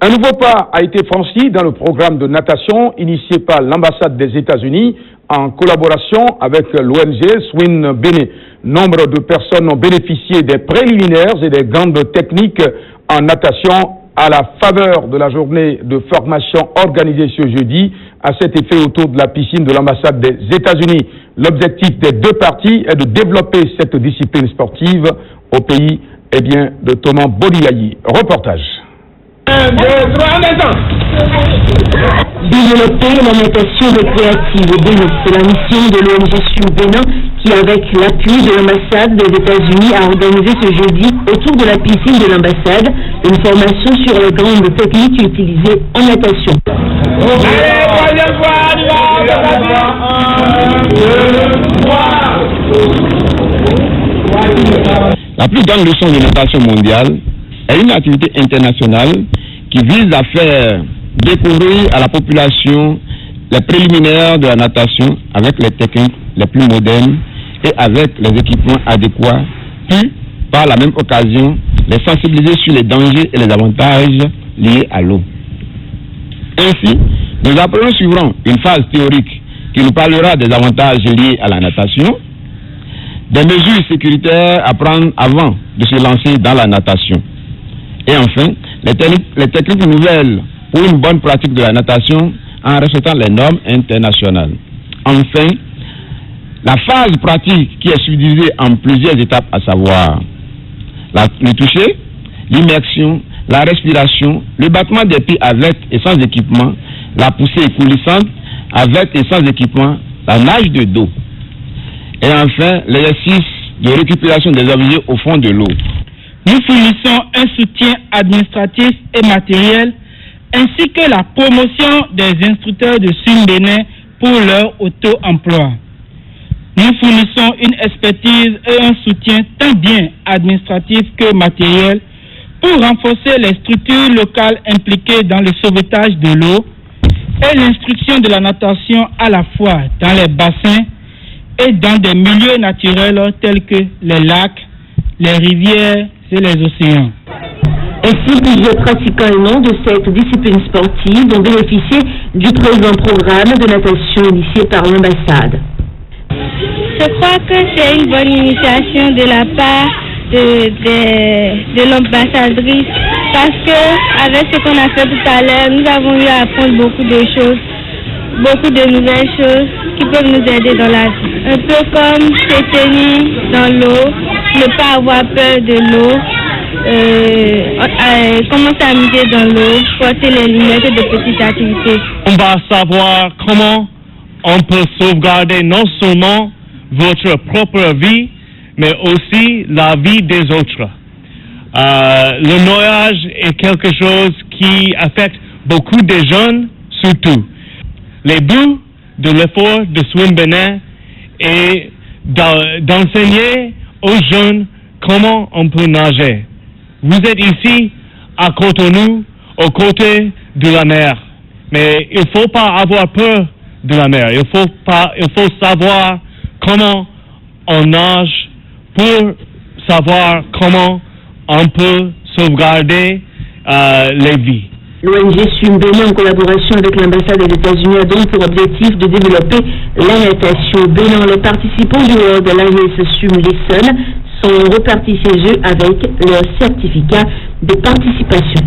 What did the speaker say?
Un nouveau pas a été franchi dans le programme de natation initié par l'ambassade des États-Unis en collaboration avec l'ONG Swim Benin. Nombre de personnes ont bénéficié des préliminaires et des grandes techniques en natation à la faveur de la journée de formation organisée ce jeudi à cet effet autour de la piscine de l'ambassade des États-Unis. L'objectif des deux parties est de développer cette discipline sportive au pays de Thomas Bodilayi. Reportage. 1, 2, 3, en même temps. Développer la natation récréative au Bénin, c'est la mission de l'ONG Swim Benin qui, avec l'appui de l'ambassade des États-Unis, a organisé ce jeudi autour de la piscine de l'ambassade une formation sur les grandes techniques utilisées en natation. Allez, troisième fois, 1, 2, 3. La plus grande leçon de natation mondiale est une activité internationale qui vise à faire découvrir à la population les préliminaires de la natation avec les techniques les plus modernes et avec les équipements adéquats, puis par la même occasion les sensibiliser sur les dangers et les avantages liés à l'eau. Ainsi, nous apprenons suivant une phase théorique qui nous parlera des avantages liés à la natation, des mesures sécuritaires à prendre avant de se lancer dans la natation. Et enfin, les techniques nouvelles pour une bonne pratique de la natation en respectant les normes internationales. Enfin, la phase pratique qui est subdivisée en plusieurs étapes, à savoir le toucher, l'immersion, la respiration, le battement des pieds avec et sans équipement, la poussée coulissante avec et sans équipement, la nage de dos. Et enfin, l'exercice de récupération des objets au fond de l'eau. Nous fournissons un soutien administratif et matériel, ainsi que la promotion des instructeurs de Swim Benin pour leur auto-emploi. Nous fournissons une expertise et un soutien tant bien administratif que matériel pour renforcer les structures locales impliquées dans le sauvetage de l'eau et l'instruction de la natation à la fois dans les bassins et dans des milieux naturels tels que les lacs, les rivières et les océans. Ainsi, plusieurs pratiquants et membres de cette discipline sportive ont bénéficié du présent programme de natation initié par l'ambassade. Je crois que c'est une bonne initiation de la part de l'ambassadrice parce que avec ce qu'on a fait tout à l'heure, nous avons eu à apprendre beaucoup de choses, beaucoup de nouvelles choses qui peuvent nous aider dans la vie. Un peu comme se tenir dans l'eau, ne pas avoir peur de l'eau, comment s'amuser dans l'eau, porter les lunettes et de petites activités. On va savoir comment on peut sauvegarder non seulement votre propre vie, mais aussi la vie des autres. Le noyage est quelque chose qui affecte beaucoup de jeunes, surtout. Le but de l'effort de Swim Benin est d'enseigner aux jeunes comment on peut nager. Vous êtes ici à Cotonou, aux côtés de la mer, mais il ne faut pas avoir peur de la mer. Il faut savoir comment on nage pour savoir comment on peut sauvegarder les vies. L'ONG Swim Benin, en collaboration avec l'ambassade des États-Unis, a donc pour objectif de développer la natation au Bénin. Les participants du World Alliance Swim Lesson sont repartis chez eux avec leur certificat de participation.